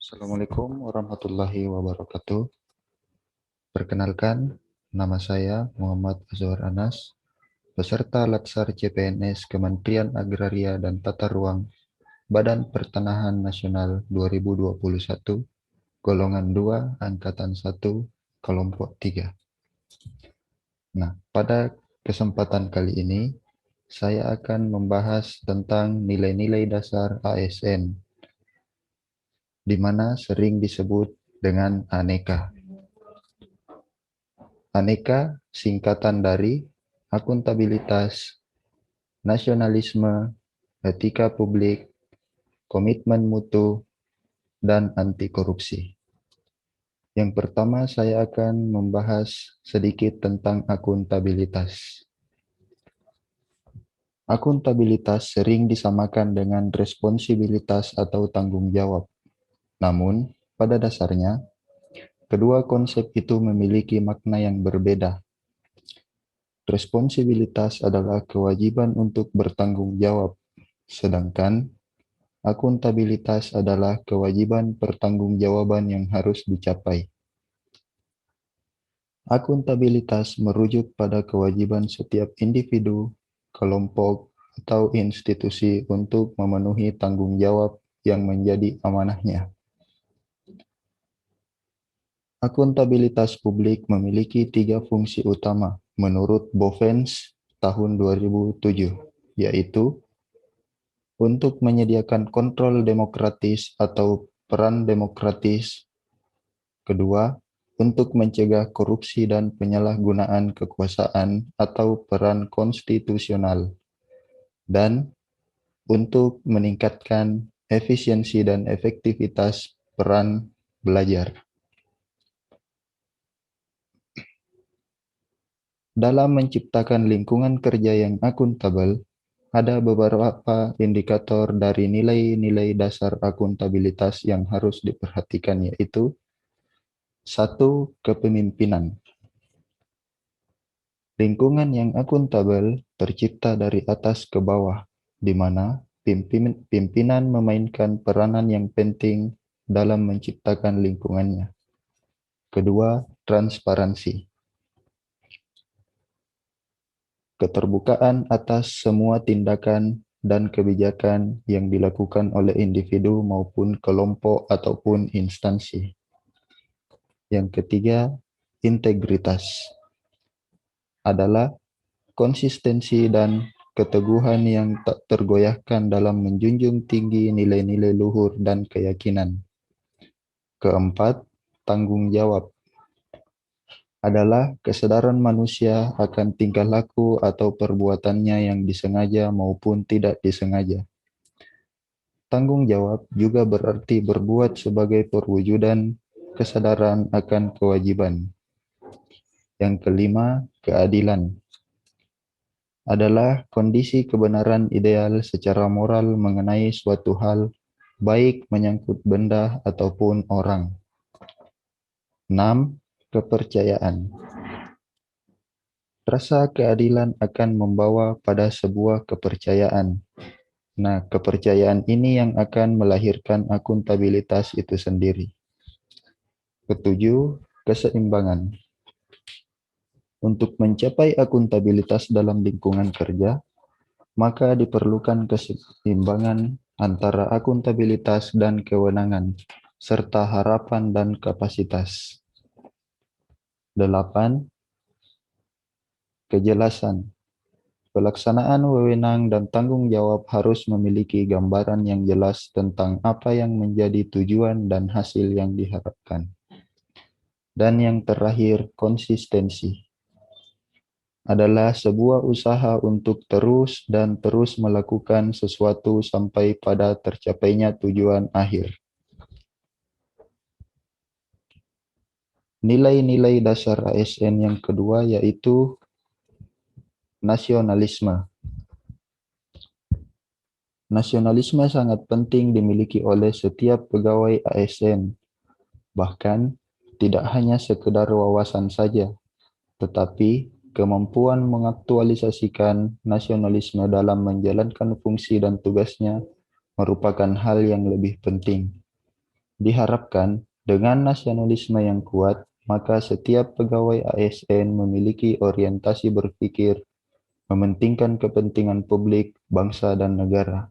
Assalamualaikum warahmatullahi wabarakatuh. Perkenalkan, nama saya Muhammad Azwar Anas, peserta Latsar CPNS Kementerian Agraria dan Tata Ruang Badan Pertanahan Nasional 2021, golongan 2, angkatan 1, kelompok 3. Nah, pada kesempatan kali ini, saya akan membahas tentang nilai-nilai dasar ASN, di mana sering disebut dengan aneka. Aneka singkatan dari akuntabilitas, nasionalisme, etika publik, komitmen mutu, dan anti korupsi. Yang pertama, saya akan membahas sedikit tentang akuntabilitas. Akuntabilitas sering disamakan dengan responsibilitas atau tanggung jawab. Namun, pada dasarnya, kedua konsep itu memiliki makna yang berbeda. Responsibilitas adalah kewajiban untuk bertanggung jawab, sedangkan akuntabilitas adalah kewajiban pertanggungjawaban yang harus dicapai. Akuntabilitas merujuk pada kewajiban setiap individu, kelompok, atau institusi untuk memenuhi tanggung jawab yang menjadi amanahnya. Akuntabilitas publik memiliki 3 fungsi utama menurut Bovens tahun 2007, yaitu untuk menyediakan kontrol demokratis atau peran demokratis. Kedua, untuk mencegah korupsi dan penyalahgunaan kekuasaan atau peran konstitusional. Dan untuk meningkatkan efisiensi dan efektivitas peran belajar. Dalam menciptakan lingkungan kerja yang akuntabel, ada beberapa indikator dari nilai-nilai dasar akuntabilitas yang harus diperhatikan, yaitu 1. Kepemimpinan. Lingkungan yang akuntabel tercipta dari atas ke bawah, di mana pimpinan memainkan peranan yang penting dalam menciptakan lingkungannya. Kedua, transparansi. Keterbukaan atas semua tindakan dan kebijakan yang dilakukan oleh individu maupun kelompok ataupun instansi. Yang ketiga, integritas. Adalah konsistensi dan keteguhan yang tak tergoyahkan dalam menjunjung tinggi nilai-nilai luhur dan keyakinan. Keempat, tanggung jawab. Adalah kesadaran manusia akan tingkah laku atau perbuatannya yang disengaja maupun tidak disengaja. Tanggung jawab juga berarti berbuat sebagai perwujudan kesadaran akan kewajiban. Yang kelima, keadilan. Adalah kondisi kebenaran ideal secara moral mengenai suatu hal, baik menyangkut benda ataupun orang. 6. Kepercayaan. Rasa keadilan akan membawa pada sebuah kepercayaan. Nah, kepercayaan ini yang akan melahirkan akuntabilitas itu sendiri. Ketujuh, keseimbangan. Untuk mencapai akuntabilitas dalam lingkungan kerja, maka diperlukan keseimbangan antara akuntabilitas dan kewenangan, serta harapan dan kapasitas. 8. Kejelasan. Pelaksanaan wewenang dan tanggung jawab harus memiliki gambaran yang jelas tentang apa yang menjadi tujuan dan hasil yang diharapkan. Dan yang terakhir, konsistensi. Adalah sebuah usaha untuk terus melakukan sesuatu sampai pada tercapainya tujuan akhir. Nilai-nilai dasar ASN yang kedua yaitu nasionalisme. Nasionalisme sangat penting dimiliki oleh setiap pegawai ASN. Bahkan tidak hanya sekedar wawasan saja, tetapi kemampuan mengaktualisasikan nasionalisme dalam menjalankan fungsi dan tugasnya merupakan hal yang lebih penting. Diharapkan dengan nasionalisme yang kuat, maka setiap pegawai ASN memiliki orientasi berpikir mementingkan kepentingan publik, bangsa, dan negara.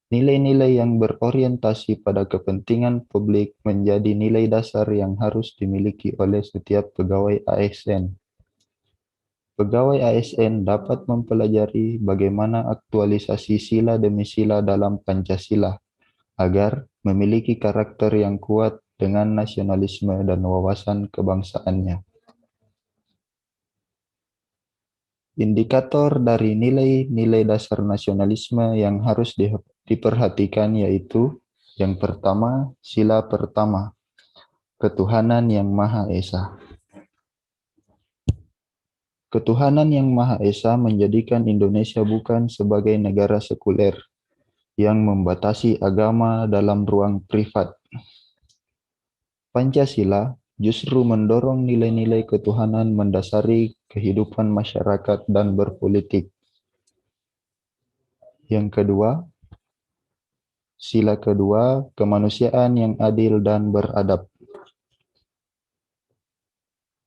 Nilai-nilai yang berorientasi pada kepentingan publik menjadi nilai dasar yang harus dimiliki oleh setiap pegawai ASN. Pegawai ASN dapat mempelajari bagaimana aktualisasi sila demi sila dalam Pancasila agar memiliki karakter yang kuat dengan nasionalisme dan wawasan kebangsaannya. Indikator dari nilai-nilai dasar nasionalisme yang harus diperhatikan yaitu yang pertama, sila pertama, ketuhanan yang Maha Esa. Ketuhanan yang Maha Esa menjadikan Indonesia bukan sebagai negara sekuler yang membatasi agama dalam ruang privat. Pancasila justru mendorong nilai-nilai ketuhanan mendasari kehidupan masyarakat dan berpolitik. Yang kedua, sila kedua, kemanusiaan yang adil dan beradab.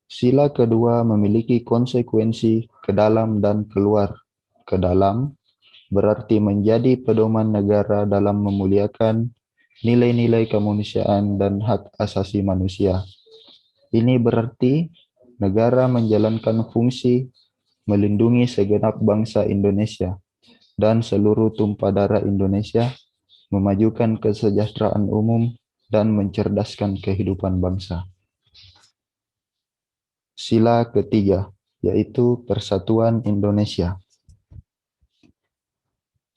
Sila kedua memiliki konsekuensi ke dalam dan keluar. Ke dalam berarti menjadi pedoman negara dalam memuliakan nilai-nilai kemanusiaan dan hak asasi manusia. Ini berarti negara menjalankan fungsi melindungi segenap bangsa Indonesia dan seluruh tumpah darah Indonesia, memajukan kesejahteraan umum, dan mencerdaskan kehidupan bangsa. Sila ketiga, yaitu Persatuan Indonesia.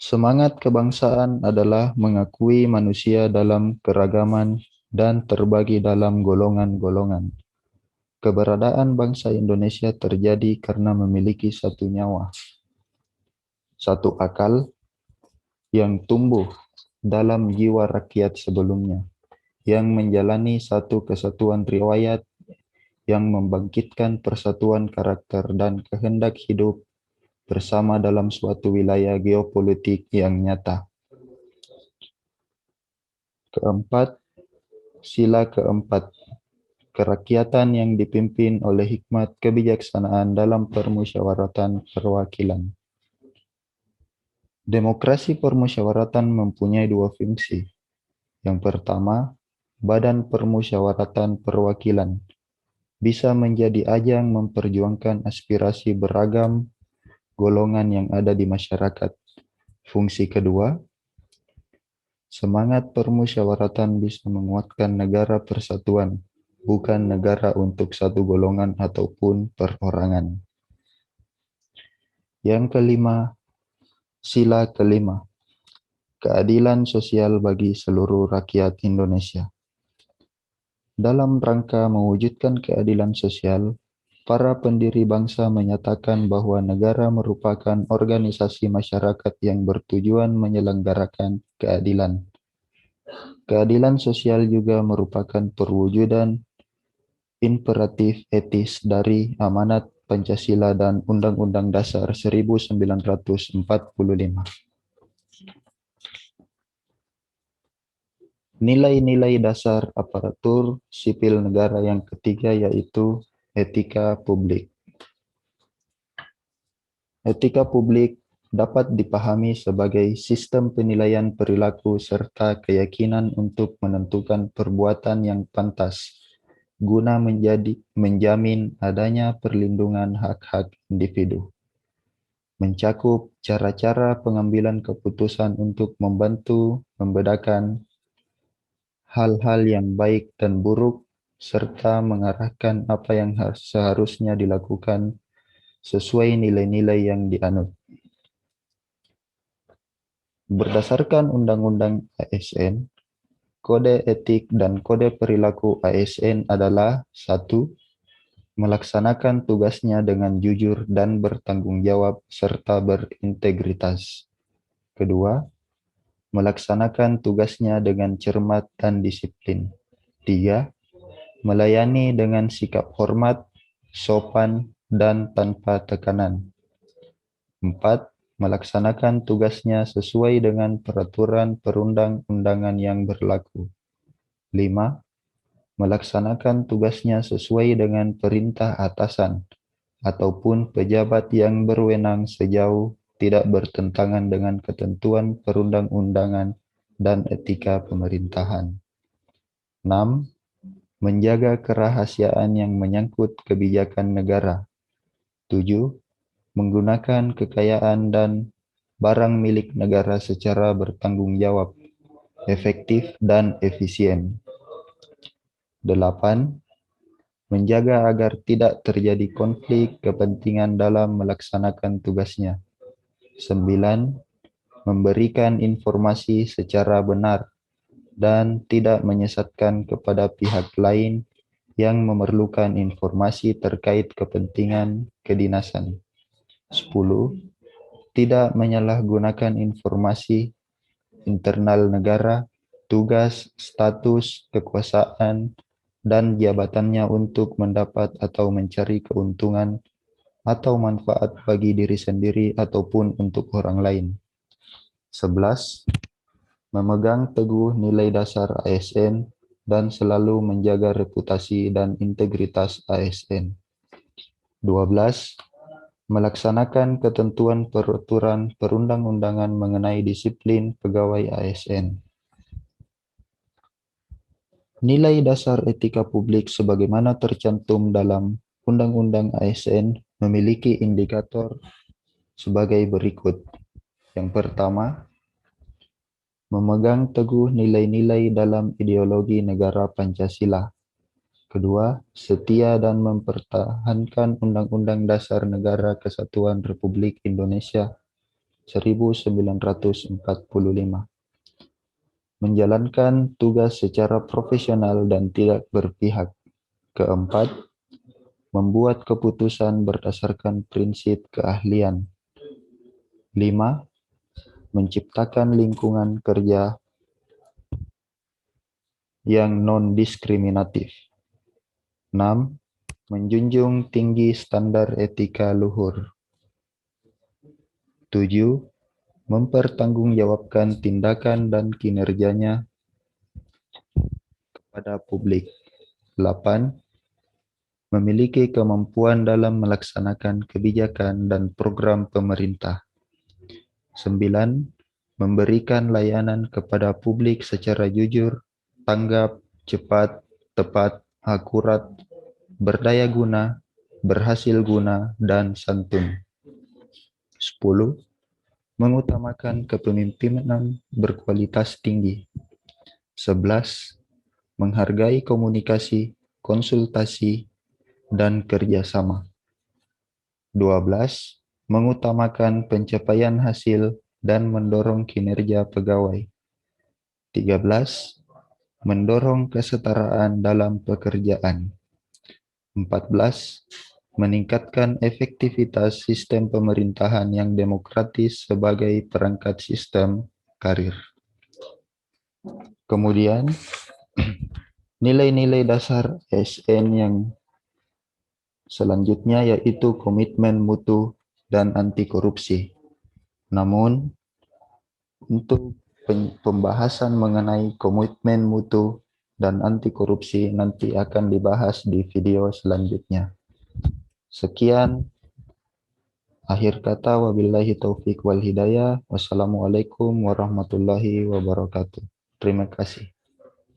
Semangat kebangsaan adalah mengakui manusia dalam keragaman dan terbagi dalam golongan-golongan. Keberadaan bangsa Indonesia terjadi karena memiliki satu nyawa, satu akal yang tumbuh dalam jiwa rakyat sebelumnya, yang menjalani satu kesatuan riwayat yang membangkitkan persatuan karakter dan kehendak hidup bersama dalam suatu wilayah geopolitik yang nyata. Keempat, sila keempat, kerakyatan yang dipimpin oleh hikmat kebijaksanaan dalam permusyawaratan perwakilan. Demokrasi permusyawaratan mempunyai dua fungsi. Yang pertama, Badan Permusyawaratan Perwakilan bisa menjadi ajang memperjuangkan aspirasi beragam golongan yang ada di masyarakat. Fungsi kedua, semangat permusyawaratan bisa menguatkan negara persatuan, bukan negara untuk satu golongan ataupun perorangan. Yang kelima, sila kelima, keadilan sosial bagi seluruh rakyat Indonesia. Dalam rangka mewujudkan keadilan sosial, para pendiri bangsa menyatakan bahwa negara merupakan organisasi masyarakat yang bertujuan menyelenggarakan keadilan. Keadilan sosial juga merupakan perwujudan imperatif etis dari amanat Pancasila dan Undang-Undang Dasar 1945. Nilai-nilai dasar aparatur sipil negara yang ketiga yaitu etika publik. Etika publik dapat dipahami sebagai sistem penilaian perilaku serta keyakinan untuk menentukan perbuatan yang pantas guna menjamin adanya perlindungan hak-hak individu. Mencakup cara-cara pengambilan keputusan untuk membantu membedakan hal-hal yang baik dan buruk, serta mengarahkan apa yang seharusnya dilakukan sesuai nilai-nilai yang dianut. Berdasarkan Undang-Undang ASN, Kode Etik dan Kode Perilaku ASN adalah 1. Melaksanakan tugasnya dengan jujur dan bertanggung jawab serta berintegritas. Kedua, melaksanakan tugasnya dengan cermat dan disiplin. 3. Melayani dengan sikap hormat, sopan, dan tanpa tekanan. 4. Melaksanakan tugasnya sesuai dengan peraturan perundang-undangan yang berlaku. 5. Melaksanakan tugasnya sesuai dengan perintah atasan ataupun pejabat yang berwenang sejauh tidak bertentangan dengan ketentuan perundang-undangan dan etika pemerintahan. 6. Menjaga kerahasiaan yang menyangkut kebijakan negara. 7. Menggunakan kekayaan dan barang milik negara secara bertanggung jawab, efektif, dan efisien. 8. Menjaga agar tidak terjadi konflik kepentingan dalam melaksanakan tugasnya. 9. Memberikan informasi secara benar dan tidak menyesatkan kepada pihak lain yang memerlukan informasi terkait kepentingan kedinasan. 10. Tidak menyalahgunakan informasi internal negara, tugas, status, kekuasaan, dan jabatannya untuk mendapat atau mencari keuntungan atau manfaat bagi diri sendiri ataupun untuk orang lain. 11. Memegang teguh nilai dasar ASN dan selalu menjaga reputasi dan integritas ASN. 12. Melaksanakan ketentuan peraturan perundang-undangan mengenai disiplin pegawai ASN. Nilai dasar etika publik sebagaimana tercantum dalam Undang-Undang ASN memiliki indikator sebagai berikut. Yang pertama, memegang teguh nilai-nilai dalam ideologi negara Pancasila. Kedua, setia dan mempertahankan Undang-Undang Dasar Negara Kesatuan Republik Indonesia 1945. Menjalankan tugas secara profesional dan tidak berpihak. Keempat, membuat keputusan berdasarkan prinsip keahlian. 5. Menciptakan lingkungan kerja yang non-diskriminatif. 6. Menjunjung tinggi standar etika luhur. 7. Mempertanggungjawabkan tindakan dan kinerjanya kepada publik. 8. Memiliki kemampuan dalam melaksanakan kebijakan dan program pemerintah. 9. Memberikan layanan kepada publik secara jujur, tanggap, cepat, tepat, akurat, berdaya guna, berhasil guna, dan santun. 10. Mengutamakan kepemimpinan berkualitas tinggi. 11. Menghargai komunikasi, konsultasi, dan kerjasama. 12. Mengutamakan pencapaian hasil dan mendorong kinerja pegawai. 13. Mendorong kesetaraan dalam pekerjaan. 14. Meningkatkan efektivitas sistem pemerintahan yang demokratis sebagai perangkat sistem karir. Kemudian, nilai-nilai dasar ASN yang selanjutnya yaitu komitmen mutu dan anti korupsi. Namun, untuk pembahasan mengenai komitmen mutu dan anti korupsi nanti akan dibahas di video selanjutnya. Sekian, akhir kata, wabillahi taufik wal hidayah. Wassalamualaikum warahmatullahi wabarakatuh. Terima kasih.